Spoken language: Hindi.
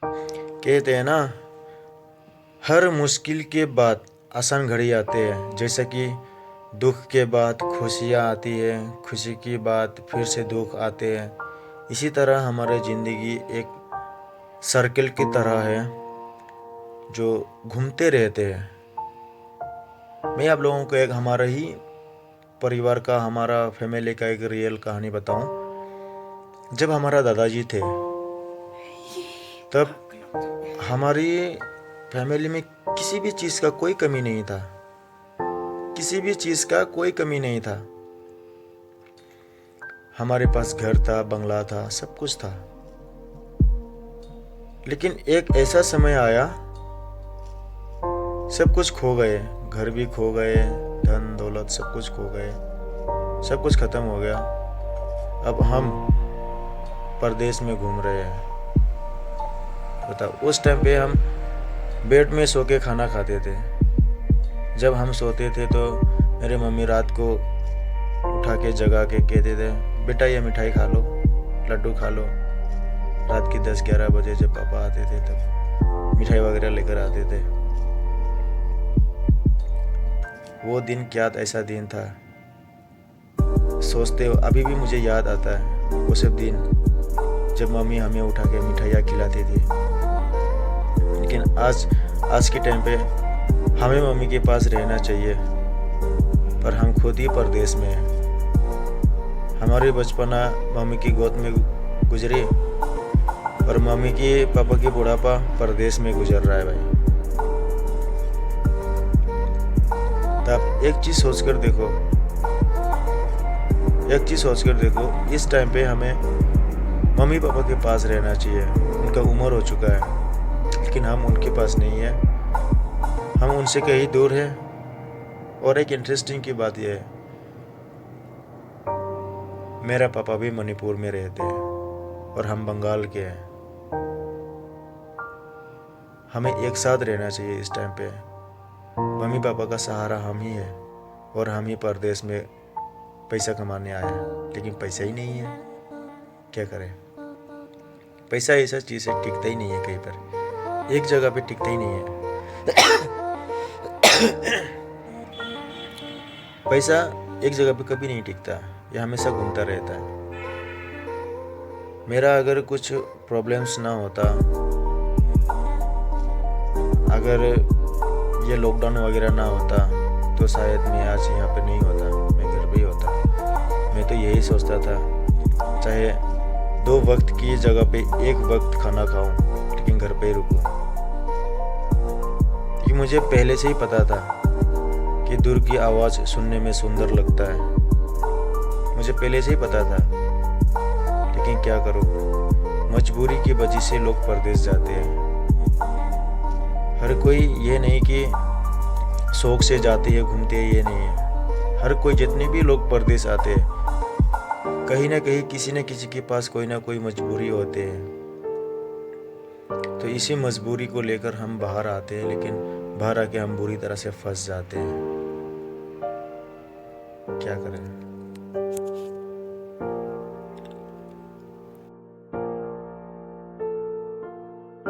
कहते हैं ना, हर मुश्किल के बाद आसान घड़ी आते हैं। जैसे कि दुख के बाद खुशियाँ आती है, खुशी की बाद फिर से दुख आते हैं। इसी तरह हमारी ज़िंदगी एक सर्कल की तरह है जो घूमते रहते हैं। मैं आप लोगों को एक हमारा ही परिवार का, हमारा फैमिली का एक रियल कहानी बताऊं। जब हमारा दादाजी थे तब हमारी फैमिली में किसी भी चीज़ का कोई कमी नहीं था। किसी भी चीज़ का कोई कमी नहीं था। हमारे पास घर था, बंगला था, सब कुछ था। लेकिन एक ऐसा समय आया, सब कुछ खो गए। घर भी खो गए, धन दौलत सब कुछ खो गए, सब कुछ खत्म हो गया। अब हम परदेश में घूम रहे हैं। बताओ, उस टाइम पे हम बेड में सो के खाना खाते थे। जब हम सोते थे तो मेरे मम्मी रात को उठा के जगा के कहते थे, बेटा ये मिठाई खा लो, लड्डू खा लो। रात के 10-11 बजे जब पापा आते थे तब मिठाई वगैरह लेकर आते थे। वो दिन क्या ऐसा दिन था, सोचते हो अभी भी मुझे याद आता है वो सब दिन जब मम्मी हमें उठा के मिठाइयाँ खिलाती थी। लेकिन आज के टाइम पे हमें मम्मी के पास रहना चाहिए, पर हम खुद ही परदेश में हैं। हमारी बचपना मम्मी की गोद में गुजरी और मम्मी की पापा की बुढ़ापा परदेश में गुजर रहा है भाई। तब एक चीज़ सोचकर देखो, इस टाइम पे हमें मम्मी पापा के पास रहना चाहिए। उनका उम्र हो चुका है, लेकिन हम उनके पास नहीं है, हम उनसे कहीं दूर हैं। और एक इंटरेस्टिंग की बात यह है, मेरा पापा भी मणिपुर में रहते हैं और हम बंगाल के हैं। हमें एक साथ रहना चाहिए इस टाइम पे। मम्मी पापा का सहारा हम ही है और हम ही परदेश में पैसा कमाने आए हैं, लेकिन पैसा ही नहीं है, क्या करें। पैसा ऐसा चीज़ है, टिकता ही नहीं है, कहीं पर एक जगह पे टिकता ही नहीं है। पैसा एक जगह पे कभी नहीं टिकता, ये हमेशा घूमता रहता है। मेरा अगर कुछ प्रॉब्लम्स ना होता, अगर ये लॉकडाउन वगैरह ना होता, तो शायद मैं आज यहाँ पे नहीं होता, मैं घर पे ही होता। मैं तो यही सोचता था, चाहे 2 वक्त की जगह पे 1 वक्त खाना खाऊं, लेकिन घर पे ही रुकूं। कि मुझे पहले से ही पता था कि दूर की आवाज़ सुनने में सुंदर लगता है। मुझे पहले से ही पता था, लेकिन क्या करूं, मजबूरी की वजह से लोग परदेश जाते हैं। हर कोई ये नहीं कि शौक से जाते हैं, घूमते हैं, ये नहीं है। हर कोई, जितने भी लोग परदेश आते हैं, कहीं ना कहीं किसी न किसी के पास कोई ना कोई मजबूरी होते हैं। तो इसी मजबूरी को लेकर हम बाहर आते हैं, लेकिन बाहर आके हम बुरी तरह से फंस जाते हैं। क्या करें।